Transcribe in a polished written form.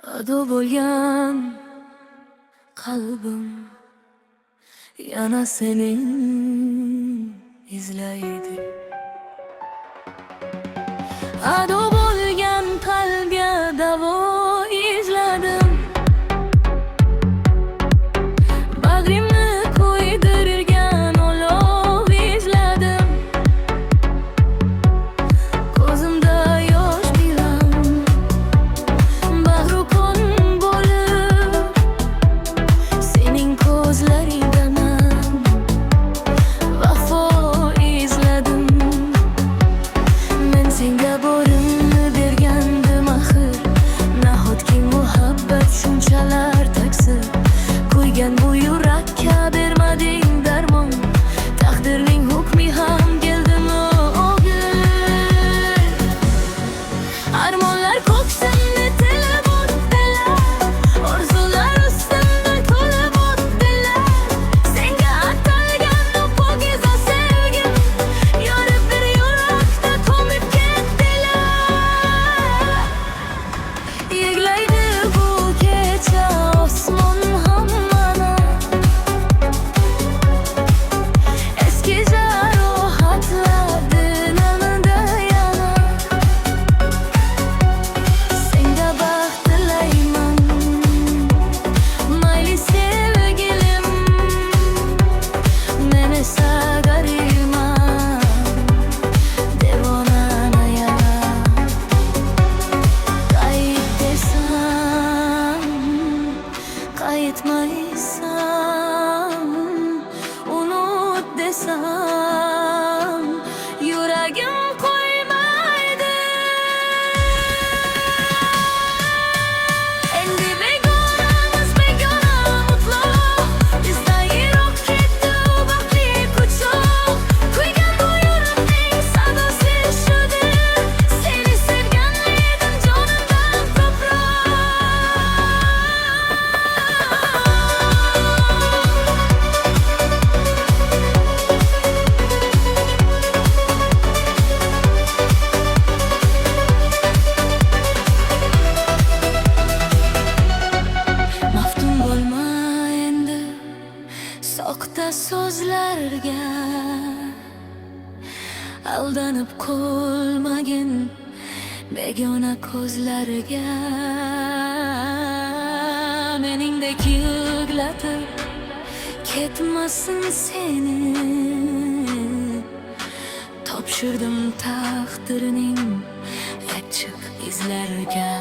Ado bo'lgan qalbim yana seni izlaydi. Ado bo'lgan qalbga davo izladim. Bag'rimni qo'ydirgan olov izladim. Ko'zimda yosh bilan bag'ru qon bo'lib, sening ko'zlaringdan vafo izladim. Men senga borimni bergandim axir, nahotki muhabbat shunchalar taksir. Qo'ygan bu yurakka bermading darmon, taqdirning hukmi ham keldimi o gün. Armonlar ko'ksimni tilib o'tdilar, orzular ustimda to'lib o'tdilar. Senga atalgan o pokiza sevgim yorib bir yurakda ko'mib ketdilar. Yig'laydi bu kecha osmon hammani, eski jarohatlar dilimda yana. Senga baxt tilayman, mayli sevgilim. Men esa garibman, devonana yana. Qayt desam, qaytmaysan. Unut desam, yuragim qo'ymaydi. Endi begonamiz, begona mutlaq. Bizdan yiroq ketdi u baxtli quchoq. Kuygan bu yurakning sadosi shudir. Seni sevgan edim jonimdan ko'proq. Maftun bo'lma endi soxta so'zlarga, aldanib qolmagin begona ko'zlarga. Meningdek yig'latib ketmasin seni, topshirdim taqdirning achchiq izlarga.